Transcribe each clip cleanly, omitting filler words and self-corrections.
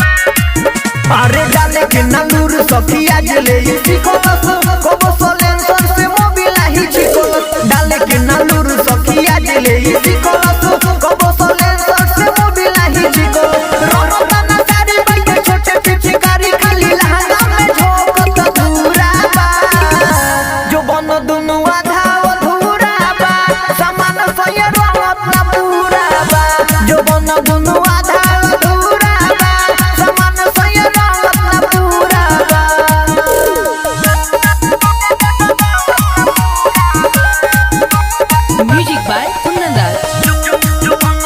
अरे डाले के नलूर सखिया जले सिकोलस कबो सोलेंसर से मोबिला ही चिकोलस डाले के नलूर सखिया जले सिकोलस कबो सोलेंसर से मोबिला ही चिकोलस रोता ना सारी भाई के छोटे पीछे कारी खाली लहंगा में झोंकत धूरा बा जो बन दुनु आधा अधूरा बा समान सये रंगत ना पूरा बा जो बन दुनु आधा अधूरा बा समान सये म्यूजिक बाय कुंदनदास।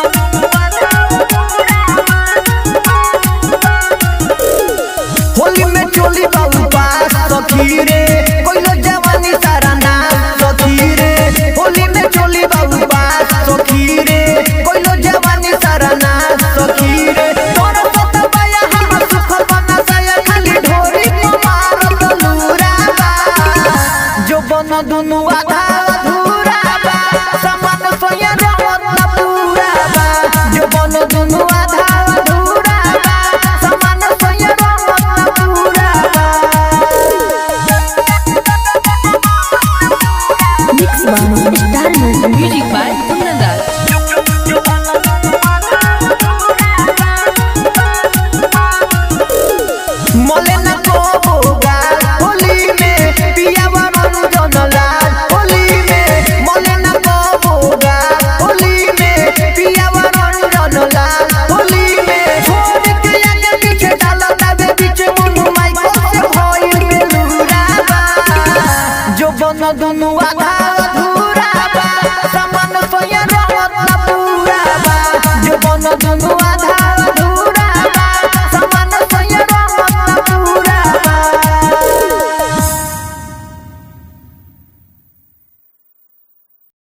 होली में चोली बाबू पास सखी रे कोइलो जवानी सारा नाच सखी रे होली में चोली बाबू पास सखी रे कोइलो जवानी सारा नाच सखी रे तोर पता पाया हम सुख बना साया खाली ढोरी मारत लूरा बा जो बन दुनु आधा अधूरा बा समान सोया रंगत ना पूरा बा जो बन दुनु आधा अधूरा बा समान सोया रंगत ना पूरा बा mix by star music by Kundandas. मोले ना कोबोगा होली में पिया वरण जनलाल होली में मोले ना कोबोगा होली में पिया वरण जनलाल होली में छोड़ के आगे पीछे डाला तबे बीच मुनु माइको से होई बेलूरा बा जो बन दुनु